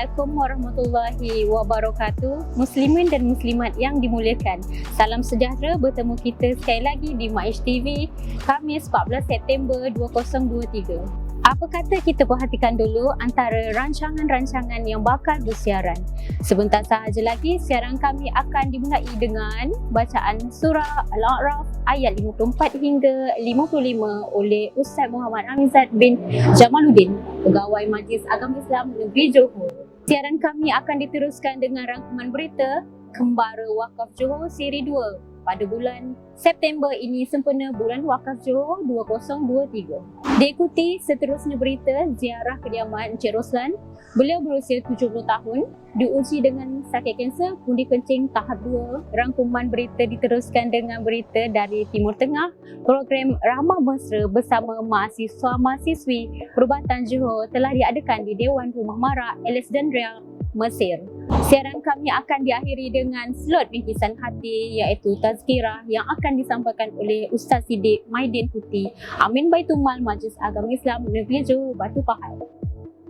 Assalamualaikum warahmatullahi wabarakatuh. Muslimin dan muslimat yang dimuliakan, salam sejahtera, bertemu kita sekali lagi di MAISH TV, Khamis 14 September 2023. Apa kata kita perhatikan dulu antara rancangan-rancangan yang bakal bersiaran. Sebentar sahaja lagi siaran kami akan dimulai dengan bacaan surah Al-A'raf ayat 54 hingga 55 oleh Ustaz Muhammad Amizad bin Jamaluddin, Pegawai Majlis Agama Islam Negeri Johor. Siaran kami akan diteruskan dengan rangkuman berita Kembara Wakaf Johor Siri 2 pada bulan September ini sempena Bulan Wakaf Johor 2023. Diikuti seterusnya berita ziarah kediaman Encik Roslan. Beliau berusia 70 tahun, diuji dengan sakit kanser pundi kencing tahap 2. Rangkuman berita diteruskan dengan berita dari Timur Tengah. Program Ramah Mesra bersama mahasiswa-mahasiswi Perubatan Johor telah diadakan di Dewan Rumah Mara Alexandria, Mesir. Siaran kami akan diakhiri dengan slot bingkisan hati iaitu tazkirah yang akan disampaikan oleh Ustaz Siddiq Maidin Putih, Amin Baitul Mal Majlis Agama Islam Negeri Johor Batu Pahat.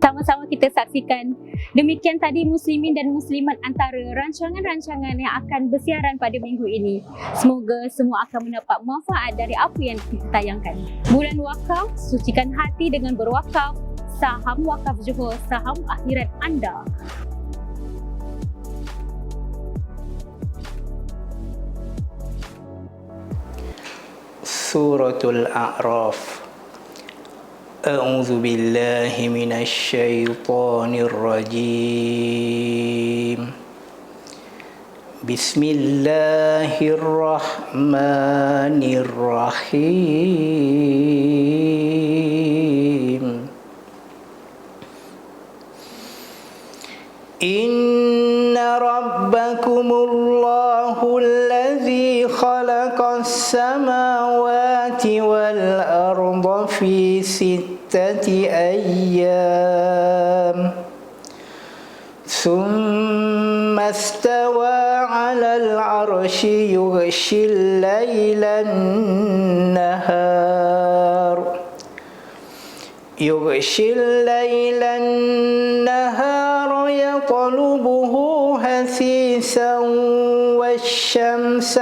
Sama-sama kita saksikan. Demikian tadi muslimin dan muslimat antara rancangan-rancangan yang akan bersiaran pada minggu ini. Semoga semua akan mendapat manfaat dari apa yang kita tayangkan. Bulan wakaf, sucikan hati dengan berwakaf. Saham Wakaf Johor, saham akhirat anda. Suratul A'raf. A'udzu billahi minasy syaithanir rajim. Bismillahirrahmanirrahim. Inna rabbakumullahu alladzi khalaqas samawati wal arda fi sittati ayyam thumma istawa 'alal 'arsyi yughshil laylan nahar يطلبه حثيثا والشمس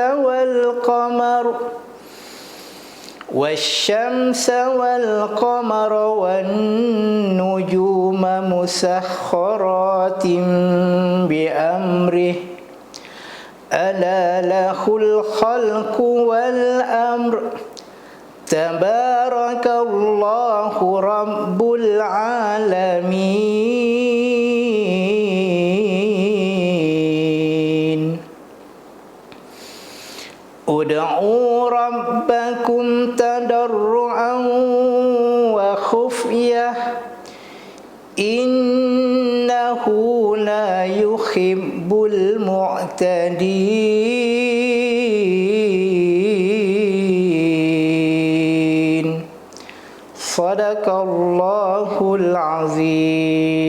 والقمر والنجوم مسخرات بأمره ألا له الخلق والأمر Tabarakallahu Rabbul Alamin. Ud'u rabbakum tadarru'an wa khufyah innahu la yuhibbul mu'tadin. Sadaqallahul azim.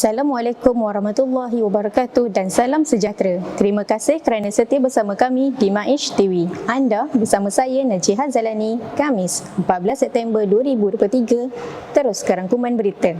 Assalamualaikum warahmatullahi wabarakatuh dan salam sejahtera. Terima kasih kerana setia bersama kami di MAISH TV. Anda bersama saya Najihah Zalani, Khamis 14 September 2023. Terus ke rangkuman berita.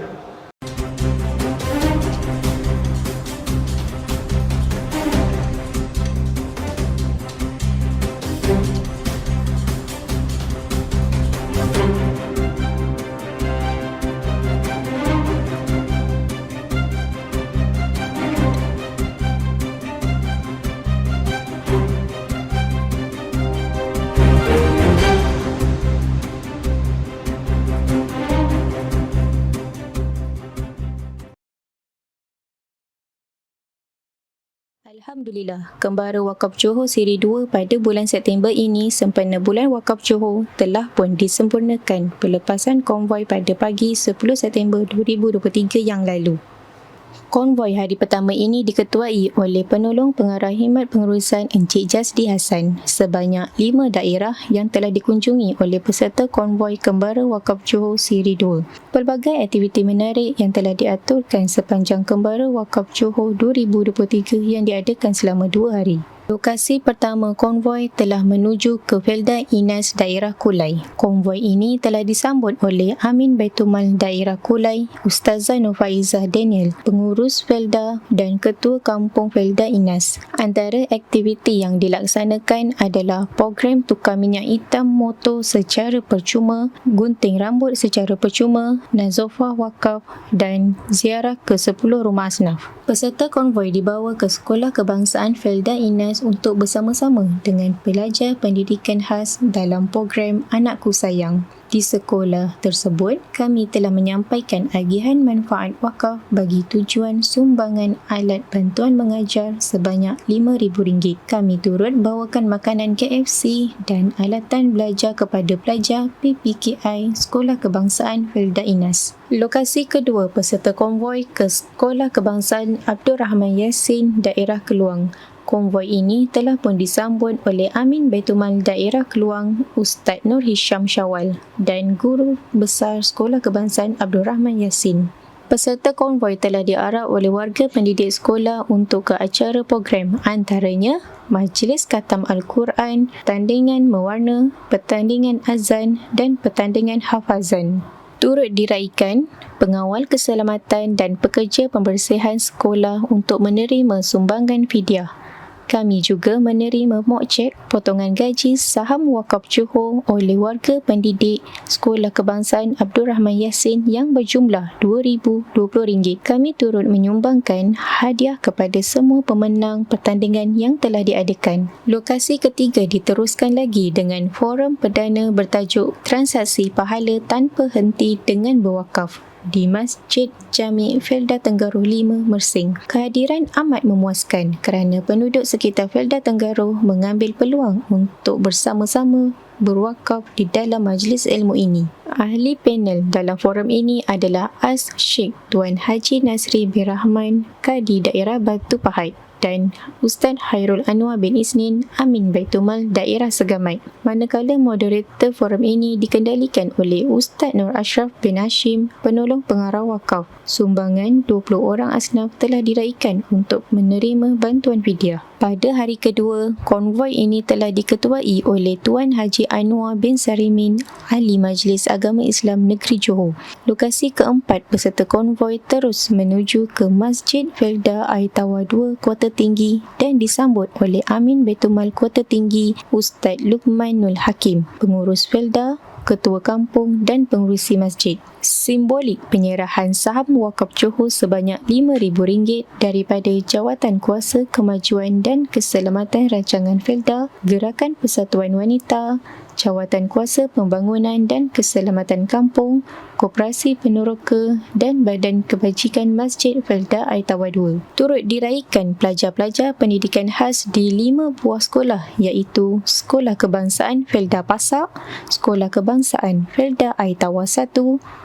Alhamdulillah, Kembara Wakaf Johor Siri 2 pada bulan September ini sempena Bulan Wakaf Johor telah pun disempurnakan pelepasan konvoi pada pagi 10 September 2023 yang lalu. Konvoi hari pertama ini diketuai oleh penolong pengarah khidmat pengurusan Encik Jasdi Hassan. Sebanyak 5 daerah yang telah dikunjungi oleh peserta konvoi Kembara Wakaf Johor Siri 2. Pelbagai aktiviti menarik yang telah diaturkan sepanjang Kembara Wakaf Johor 2023 yang diadakan selama 2 hari. Lokasi pertama konvoi telah menuju ke Felda Inas daerah Kulai. Konvoi ini telah disambut oleh Amin Baitul Mal daerah Kulai, Ustazah Nufaizah Daniel, pengurus Felda dan Ketua Kampung Felda Inas. Antara aktiviti yang dilaksanakan adalah program tukar minyak hitam motor secara percuma, gunting rambut secara percuma, nazofah wakaf dan ziarah ke 10 rumah asnaf. Peserta konvoi dibawa ke Sekolah Kebangsaan Felda Inas untuk bersama-sama dengan pelajar pendidikan khas dalam program Anakku Sayang. Di sekolah tersebut, kami telah menyampaikan agihan manfaat wakaf bagi tujuan sumbangan alat bantuan mengajar sebanyak RM5,000. Kami turut bawakan makanan KFC dan alatan belajar kepada pelajar PPKI Sekolah Kebangsaan Felda Inas. Lokasi kedua peserta konvoi ke Sekolah Kebangsaan Abdul Rahman Yassin, daerah Keluang. Konvoi ini telah pun disambut oleh Amin Baitul Mal daerah Keluang, Ustaz Nur Hisham Syawal dan Guru Besar Sekolah Kebangsaan Abdul Rahman Yassin. Peserta konvoi telah diarak oleh warga pendidik sekolah untuk ke acara program, antaranya majlis khatam Al-Quran, pertandingan mewarna, pertandingan azan dan pertandingan hafazan. Turut diraikan pengawal keselamatan dan pekerja pembersihan sekolah untuk menerima sumbangan fidyah. Kami juga menerima mokcek potongan gaji saham wakaf Johor oleh warga pendidik Sekolah Kebangsaan Abdul Rahman Yassin yang berjumlah RM2,020. Kami turut menyumbangkan hadiah kepada semua pemenang pertandingan yang telah diadakan. Lokasi ketiga diteruskan lagi dengan forum perdana bertajuk Transaksi Pahala Tanpa Henti dengan Berwakaf di Masjid Jami' Felda Tenggaro 5, Mersing. Kehadiran amat memuaskan kerana penduduk sekitar Felda Tenggaro mengambil peluang untuk bersama-sama berwakaf di dalam majlis ilmu ini. Ahli panel dalam forum ini adalah As Sheikh Tuan Haji Nasri bin Rahman, Kadi Daerah Batu Pahat, dan Ustaz Hairul Anwar bin Isnin, Amin Baitul Mal daerah Segamat. Manakala moderator forum ini dikendalikan oleh Ustaz Nur Ashraf bin Hashim, penolong pengarah wakaf. Sumbangan 20 orang asnaf telah diraikan untuk menerima bantuan fidyah. Pada hari kedua, konvoi ini telah diketuai oleh Tuan Haji Anwar bin Sarimin, Ahli Majlis Agama Islam Negeri Johor. Lokasi keempat peserta konvoi terus menuju ke Masjid Felda Aitawa 2, Kota Tinggi dan disambut oleh Amin Baitul Mal Kota Tinggi, Ustaz Luqmanul Hakim, pengurus Felda, ketua kampung dan pengurusi masjid. Simbolik penyerahan saham wakaf Johor sebanyak RM5,000 daripada Jawatan Kuasa Kemajuan dan Keselamatan Rancangan Felda, Gerakan Persatuan Wanita, Jawatan Kuasa Pembangunan dan Keselamatan Kampung, Koperasi Peneroka dan Badan Kebajikan Masjid Felda Aitawa 2. Turut diraikan pelajar-pelajar pendidikan khas di 5 buah sekolah iaitu Sekolah Kebangsaan Felda Pasak, Sekolah Kebangsaan Felda Aitawa 1,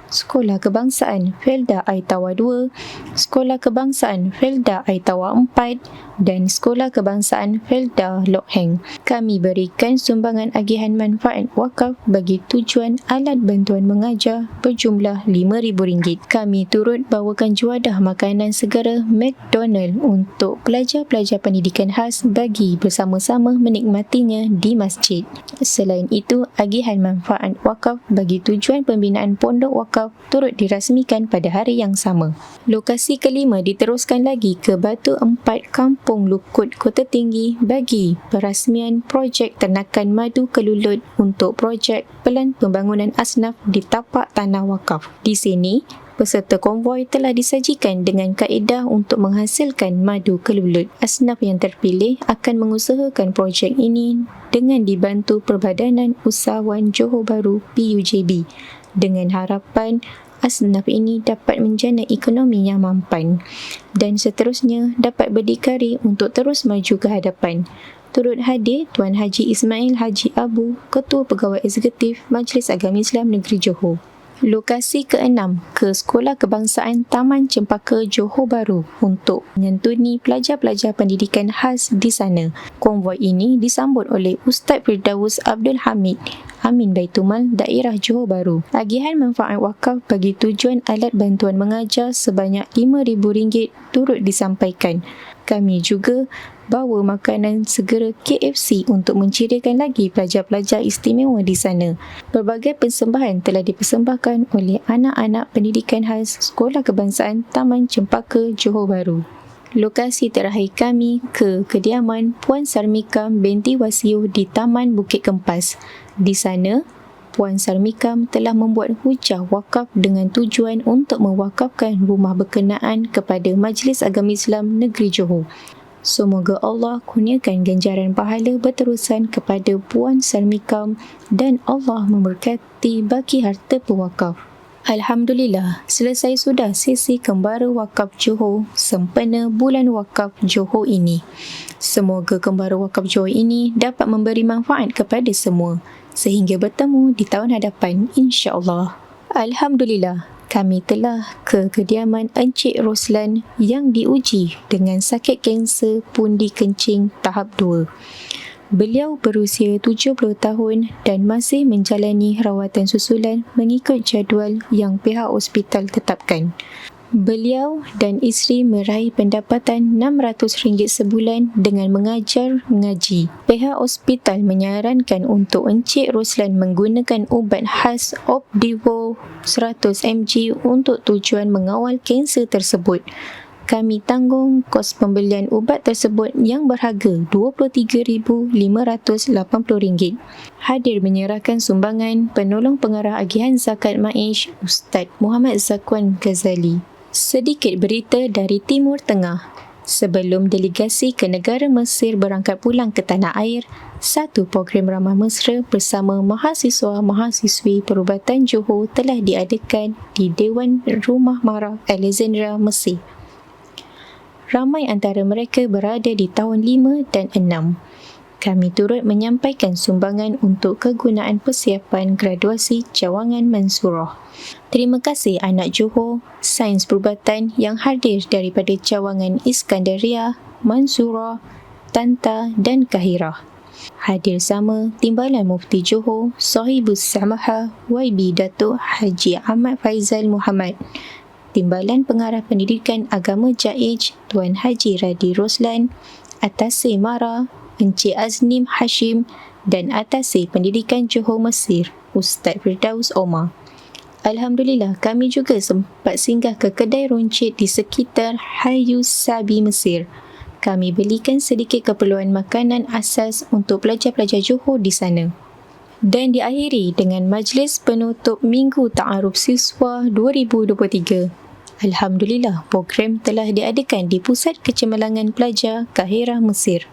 Sekolah Kebangsaan Felda Aitawa 2, Sekolah Kebangsaan Felda Aitawa 4 dan Sekolah Kebangsaan Felda Lok Heng. Kami berikan sumbangan agihan manfaat wakaf bagi tujuan alat bantuan mengajar berjumlah RM5,000. Kami turut bawakan juadah makanan segera McDonald untuk pelajar-pelajar pendidikan khas bagi bersama-sama menikmatinya di masjid. Selain itu, agihan manfaat wakaf bagi tujuan pembinaan pondok wakaf turut dirasmikan pada hari yang sama. Lokasi kelima diteruskan lagi ke Batu Empat, Kampung Lukut, Kota Tinggi bagi perasmian projek ternakan madu kelulut untuk projek Pelan Pembangunan Asnaf di tapak tanah wakaf. Di sini, peserta konvoi telah disajikan dengan kaedah untuk menghasilkan madu kelulut. Asnaf yang terpilih akan mengusahakan projek ini dengan dibantu Perbadanan Usahawan Johor Bahru PUJB dengan harapan asnaf ini dapat menjana ekonomi yang mampan dan seterusnya dapat berdikari untuk terus maju ke hadapan. Turut hadir Tuan Haji Ismail Haji Abu, Ketua Pegawai Eksekutif Majlis Agama Islam Negeri Johor. Lokasi ke-6 ke Sekolah Kebangsaan Taman Cempaka Johor Bahru untuk menyantuni pelajar-pelajar pendidikan khas di sana. Konvoi ini disambut oleh Ustaz Firdaus Abdul Hamid, Amin Baitumal Daerah Johor Bahru. Agihan manfaat wakaf bagi tujuan alat bantuan mengajar sebanyak RM5,000 turut disampaikan. Kami juga bawa makanan segera KFC untuk menceriakan lagi pelajar-pelajar istimewa di sana. Berbagai persembahan telah dipersembahkan oleh anak-anak pendidikan khas Sekolah Kebangsaan Taman Cempaka Johor Bahru. Lokasi terakhir kami ke kediaman Puan Sarmikam binti Wasiu di Taman Bukit Kempas. Di sana, Puan Sarmikam telah membuat hujah wakaf dengan tujuan untuk mewakafkan rumah berkenaan kepada Majlis Agama Islam Negeri Johor. Semoga Allah kurniakan ganjaran pahala berterusan kepada Puan Sarmikam dan Allah memberkati bagi harta pewakaf. Alhamdulillah, selesai sudah sesi Kembara Wakaf Johor sempena bulan Wakaf Johor ini. Semoga Kembara Wakaf Johor ini dapat memberi manfaat kepada semua sehingga bertemu di tahun hadapan insya-Allah. Alhamdulillah, kami telah ke kediaman Encik Roslan yang diuji dengan sakit kanser pundi kencing tahap 2. Beliau berusia 70 tahun dan masih menjalani rawatan susulan mengikut jadual yang pihak hospital tetapkan. Beliau dan isteri meraih pendapatan RM600 sebulan dengan mengajar mengaji. Pihak hospital menyarankan untuk Encik Roslan menggunakan ubat khas Opdivo 100mg untuk tujuan mengawal kanser tersebut. Kami tanggung kos pembelian ubat tersebut yang berharga RM23,580. Hadir menyerahkan sumbangan penolong pengarah agihan zakat Maish Ustaz Muhammad Zakwan Ghazali. Sedikit berita dari Timur Tengah. Sebelum delegasi ke negara Mesir berangkat pulang ke tanah air, satu program ramah mesra bersama mahasiswa-mahasiswi perubatan Johor telah diadakan di Dewan Rumah Mara Alexandra, Mesir. Ramai antara mereka berada di tahun 5 dan 6. Kami turut menyampaikan sumbangan untuk kegunaan persiapan graduasi cawangan Mansurah. Terima kasih anak Johor Sains Perubatan yang hadir daripada cawangan Iskandaria, Mansurah, Tanta dan Kahirah. Hadir sama Timbalan Mufti Johor Sahibus Samaha YB Datuk Haji Ahmad Faizal Muhammad, Timbalan Pengarah Pendidikan Agama JAIJ Tuan Haji Radi Roslan, Atase Mara Encik Aznim Hashim dan Atase Pendidikan Johor Mesir Ustaz Firdaus Omar. Alhamdulillah, kami juga sempat singgah ke kedai runcit di sekitar Hayu Sabi Mesir. Kami belikan sedikit keperluan makanan asas untuk pelajar-pelajar Johor di sana. Dan diakhiri dengan majlis penutup Minggu Ta'aruf Siswa 2023. Alhamdulillah, program telah diadakan di Pusat Kecemerlangan Pelajar Kahirah Mesir.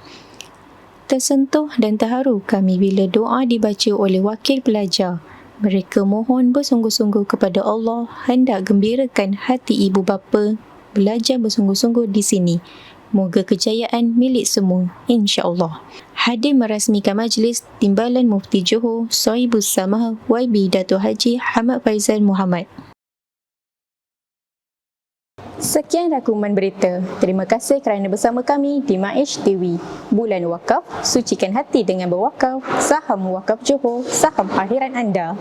Tersentuh dan terharu kami bila doa dibaca oleh wakil pelajar. Mereka mohon bersungguh-sungguh kepada Allah hendak gembirakan hati ibu bapa belajar bersungguh-sungguh di sini. Moga kejayaan milik semua, insya-Allah. Hadir merasmikan majlis Timbalan Mufti Johor Sahibus Samah YB Datuk Haji Ahmad Faizal Muhammad. Sekian rangkuman berita. Terima kasih kerana bersama kami di Maish TV. Bulan Wakaf, sucikan hati dengan berwakaf. Saham Wakaf Johor, saham akhirat anda.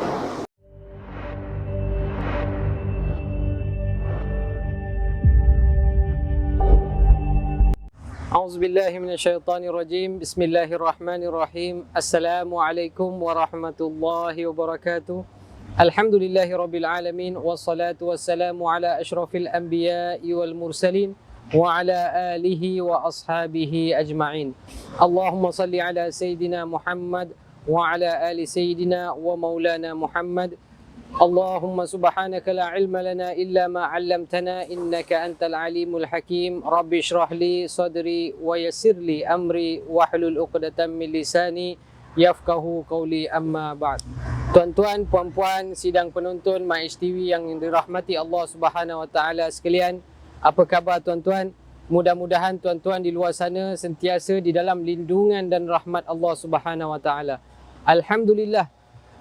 A'udzubillahi minasyaitonirrajim. Bismillahirrahmanirrahim. Assalamualaikum warahmatullahi wabarakatuh. Alhamdulillahi rabbil alamin, wassalatu wassalamu ala asyrafil anbiya'i wal mursalin wa ala alihi wa ashabihi ajma'in. Allahumma salli ala Sayyidina Muhammad wa ala ali Sayyidina wa maulana Muhammad. Allahumma subhanaka la ilma lana illa ma 'allamtana innaka antal alimul hakim. Rabbi shrah li sadri wa yassir li amri wahlul 'uqdatam min lisani yafqahu qawli, amma ba'd. Tuan-tuan, puan-puan, sidang penonton Maish TV yang dirahmati Allah Subhanahu Wa Taala sekalian, apa khabar tuan-tuan? Mudah-mudahan tuan-tuan di luar sana sentiasa di dalam lindungan dan rahmat Allah Subhanahu Wa Taala. Alhamdulillah,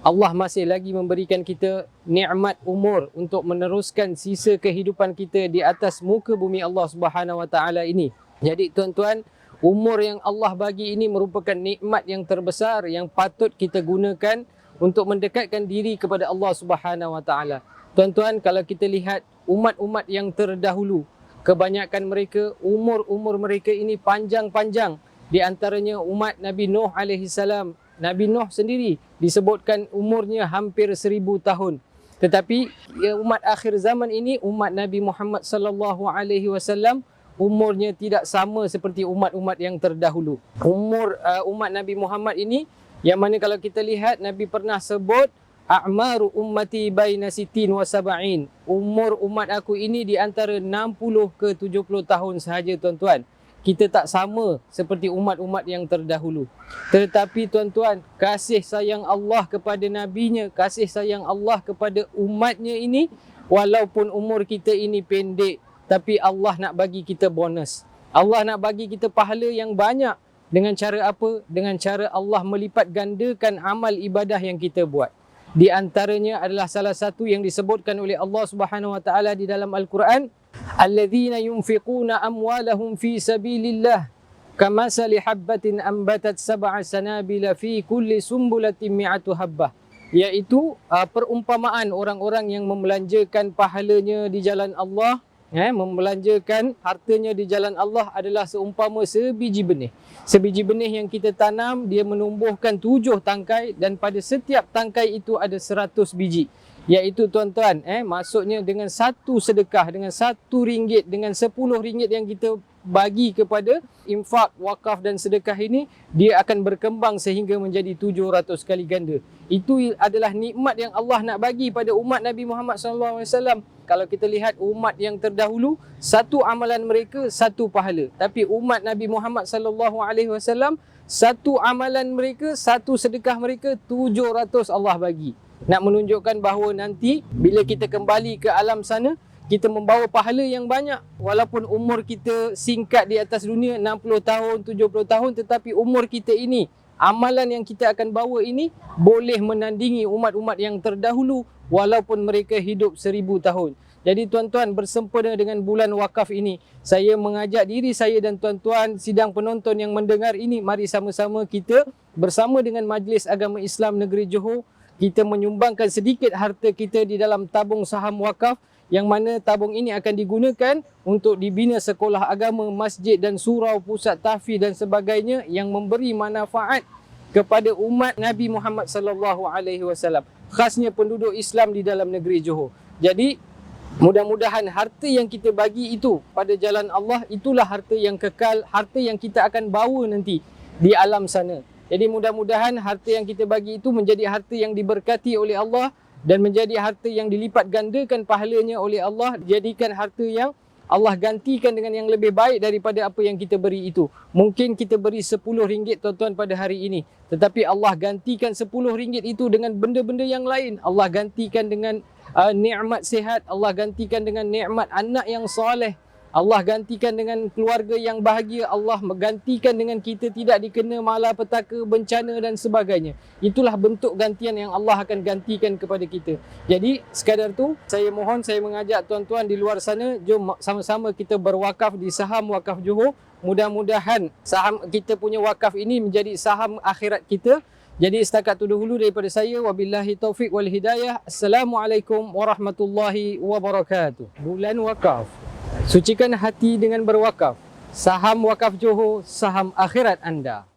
Allah masih lagi memberikan kita nikmat umur untuk meneruskan sisa kehidupan kita di atas muka bumi Allah Subhanahu Wa Taala ini. Jadi tuan-tuan, umur yang Allah bagi ini merupakan nikmat yang terbesar yang patut kita gunakan untuk mendekatkan diri kepada Allah Subhanahu Wa Taala. Tuan-tuan, kalau kita lihat umat-umat yang terdahulu, kebanyakan mereka umur mereka ini panjang-panjang. Di antaranya umat Nabi Nuh alaihi salam. Nabi Nuh sendiri disebutkan umurnya hampir 1000 tahun. Tetapi umat akhir zaman ini, umat Nabi Muhammad sallallahu alaihi wasallam, umurnya tidak sama seperti umat-umat yang terdahulu. Umur umat Nabi Muhammad ini, yang mana kalau kita lihat Nabi pernah sebut a'maru ummati baina sittin wa sab'in. Umur umat aku ini di antara 60 ke 70 tahun sahaja tuan-tuan. Kita tak sama seperti umat-umat yang terdahulu. Tetapi tuan-tuan, kasih sayang Allah kepada Nabi-Nya, kasih sayang Allah kepada umatnya ini, walaupun umur kita ini pendek, tapi Allah nak bagi kita bonus. Allah nak bagi kita pahala yang banyak. Dengan cara apa? Dengan cara Allah melipat gandakan amal ibadah yang kita buat. Di antaranya adalah salah satu yang disebutkan oleh Allah Subhanahu Wa Taala di dalam Al-Quran, alladzina yunfiquna amwalahum fi sabilillah kamasali habbatin ambatat sab'a sanabila fi kulli sumbulatin mi'atu habbah. Iaitu perumpamaan orang-orang yang membelanjakan pahalanya di jalan Allah, membelanjakan hartanya di jalan Allah adalah seumpama sebiji benih. Sebiji benih yang kita tanam, dia menumbuhkan 7 tangkai dan pada setiap tangkai itu ada 100 biji. Iaitu tuan-tuan, maksudnya dengan satu sedekah, dengan RM1, dengan RM10 yang kita bagi kepada infak, wakaf dan sedekah ini, dia akan berkembang sehingga menjadi 700 kali ganda. Itu adalah nikmat yang Allah nak bagi pada umat Nabi Muhammad SAW. Kalau kita lihat umat yang terdahulu, satu amalan mereka, satu pahala. Tapi umat Nabi Muhammad SAW, satu amalan mereka, satu sedekah mereka, 700 Allah bagi. Nak menunjukkan bahawa nanti bila kita kembali ke alam sana, kita membawa pahala yang banyak. Walaupun umur kita singkat di atas dunia, 60 tahun, 70 tahun, tetapi umur kita ini, amalan yang kita akan bawa ini boleh menandingi umat-umat yang terdahulu walaupun mereka hidup 1000 tahun. Jadi tuan-tuan, bersempena dengan bulan wakaf ini, saya mengajak diri saya dan tuan-tuan sidang penonton yang mendengar ini, mari sama-sama kita bersama dengan Majlis Agama Islam Negeri Johor, kita menyumbangkan sedikit harta kita di dalam tabung saham wakaf, yang mana tabung ini akan digunakan untuk dibina sekolah agama, masjid dan surau, pusat tahfiz dan sebagainya yang memberi manfaat kepada umat Nabi Muhammad sallallahu alaihi wasallam, khasnya penduduk Islam di dalam negeri Johor. Jadi mudah-mudahan harta yang kita bagi itu pada jalan Allah, itulah harta yang kekal, harta yang kita akan bawa nanti di alam sana. Jadi mudah-mudahan harta yang kita bagi itu menjadi harta yang diberkati oleh Allah dan menjadi harta yang dilipat gandakan pahalanya oleh Allah. Jadikan harta yang Allah gantikan dengan yang lebih baik daripada apa yang kita beri itu. Mungkin kita beri RM10 tuan-tuan pada hari ini, tetapi Allah gantikan RM10 itu dengan benda-benda yang lain. Allah gantikan dengan nikmat sihat, Allah gantikan dengan nikmat anak yang soleh, Allah gantikan dengan keluarga yang bahagia, Allah menggantikan dengan kita tidak dikena malapetaka, bencana dan sebagainya. Itulah bentuk gantian yang Allah akan gantikan kepada kita. Jadi sekadar tu, saya mohon, saya mengajak tuan-tuan di luar sana, jom sama-sama kita berwakaf di saham wakaf Johor. Mudah-mudahan saham kita punya wakaf ini menjadi saham akhirat kita. Jadi setakat itu dahulu daripada saya. Wabillahi taufiq wal hidayah. Assalamualaikum warahmatullahi wabarakatuh. Bulan wakaf. Sucikan hati dengan berwakaf. Saham wakaf Johor, saham akhirat anda.